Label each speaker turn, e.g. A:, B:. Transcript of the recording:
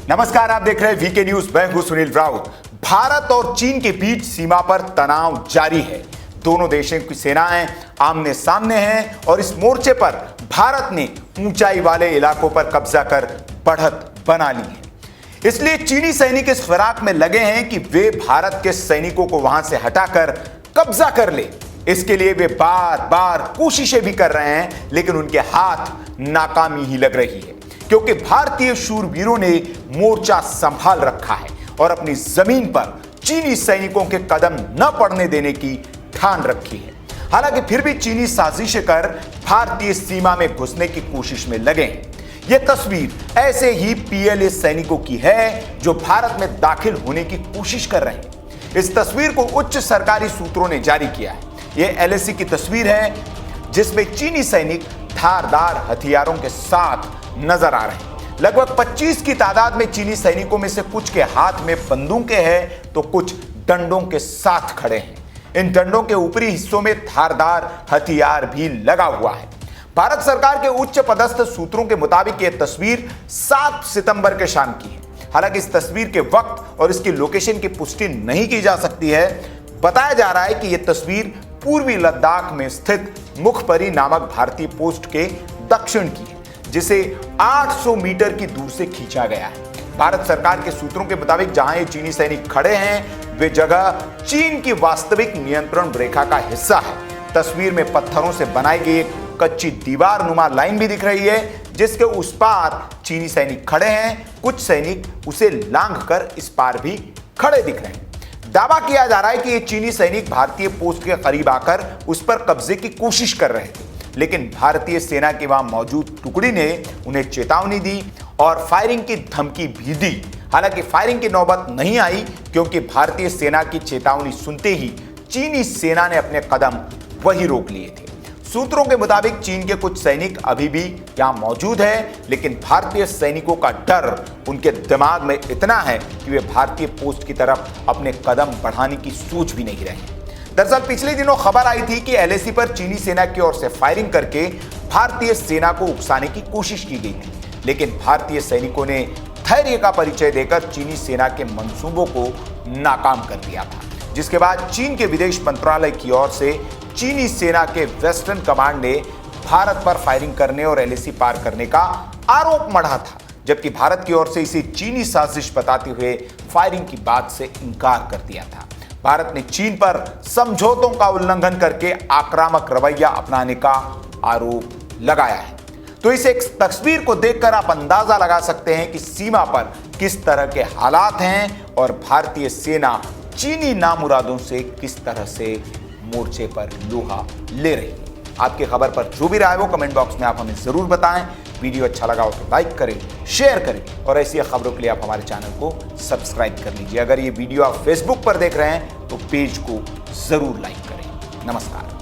A: नमस्कार, आप देख रहे हैं वीके न्यूज। मैं हूं सुनील राउत। भारत और चीन के बीच सीमा पर तनाव जारी है। दोनों देशों की सेनाएं आमने सामने हैं और इस मोर्चे पर भारत ने ऊंचाई वाले इलाकों पर कब्जा कर बढ़त बना ली है। इसलिए चीनी सैनिक इस फिराक में लगे हैं कि वे भारत के सैनिकों को वहां से हटाकर कब्जा कर ले। इसके लिए वे बार बार कोशिशें भी कर रहे हैं, लेकिन उनके हाथ नाकामी ही लग रही है, क्योंकि भारतीय शूरवीरों ने मोर्चा संभाल रखा है और अपनी जमीन पर चीनी सैनिकों के कदम न पड़ने देने की ठान रखी है। हालांकि फिर भी चीनी साजिशें कर भारतीय सीमा में घुसने की कोशिश में लगे हैं। यह तस्वीर ऐसे ही पीएलए सैनिकों की है जो भारत में दाखिल होने की कोशिश कर रहे हैं। इस तस्वीर को उच्च सरकारी सूत्रों ने जारी किया है। यह एलएसी की तस्वीर है, जिसमें चीनी सैनिक धारदार हथियारों के साथ नजर आ रहे हैं। लगभग 25 की तादाद में चीनी सैनिकों में से कुछ के हाथ में बंदूकें हैं तो कुछ डंडों के साथ खड़े हैं। इन डंडों के ऊपरी हिस्सों में धारदार हथियार भी लगा हुआ है। भारत सरकार के उच्च पदस्थ सूत्रों के मुताबिक यह तस्वीर 7 सितंबर के शाम की है। हालांकि इस तस्वीर के वक्त और इसकी लोकेशन की पुष्टि नहीं की जा सकती है। बताया जा रहा है कि यह तस्वीर पूर्वी लद्दाख में स्थित मुखपरी नामक भारतीय पोस्ट के दक्षिण की है, जिसे 800 मीटर की दूर से खींचा गया है। भारत सरकार के सूत्रों के मुताबिक जहां ये चीनी सैनिक खड़े हैं, वे जगह चीन की वास्तविक नियंत्रण रेखा का हिस्सा है। तस्वीर में पत्थरों से बनाई गई एक कच्ची दीवार नुमा लाइन भी दिख रही है, जिसके उस पार चीनी सैनिक खड़े हैं। कुछ सैनिक उसे लांघकर इस पार भी खड़े दिख रहे हैं। दावा किया जा रहा है कि ये चीनी सैनिक भारतीय पोस्ट के करीब आकर उस पर कब्जे की कोशिश कर रहे थे, लेकिन भारतीय सेना की वहां मौजूद टुकड़ी ने उन्हें चेतावनी दी और फायरिंग की धमकी भी दी। हालांकि फायरिंग की नौबत नहीं आई, क्योंकि भारतीय सेना की चेतावनी सुनते ही चीनी सेना ने अपने कदम वहीं रोक लिए थे। सूत्रों के मुताबिक चीन के कुछ सैनिक अभी भी यहां मौजूद हैं, लेकिन भारतीय सैनिकों का डर उनके दिमाग में इतना है कि वे भारतीय पोस्ट की तरफ अपने कदम बढ़ाने की सोच भी नहीं रहे। दरअसल पिछले दिनों खबर आई थी कि एलएसी पर चीनी सेना की ओर से फायरिंग करके भारतीय सेना को उकसाने की कोशिश की गई थी, लेकिन भारतीय सैनिकों ने धैर्य का परिचय देकर चीनी सेना के मंसूबों को नाकाम कर दिया था। जिसके बाद चीन के विदेश मंत्रालय की ओर से चीनी सेना के वेस्टर्न कमांड ने भारत पर फायरिंग करने और एलएसी पार करने का आरोप मढ़ा था, जबकि भारत की ओर से इसे चीनी साजिश बताते हुए फायरिंग की बात से इनकार कर दिया था। भारत ने चीन पर समझौतों का उल्लंघन करके आक्रामक रवैया अपनाने का आरोप लगाया है। तो इस एक तस्वीर को देखकर आप अंदाजा लगा सकते हैं कि सीमा पर किस तरह के हालात हैं और भारतीय सेना चीनी नामुरादों से किस तरह से मोर्चे पर लोहा ले रही है। आपकी खबर पर जो भी राय हो कमेंट बॉक्स में आप हमें जरूर बताएं। वीडियो अच्छा लगा हो तो लाइक करें, शेयर करें और ऐसी खबरों के लिए आप हमारे चैनल को सब्सक्राइब कर लीजिए। अगर ये वीडियो आप फेसबुक पर देख रहे हैं तो पेज को जरूर लाइक करें। नमस्कार।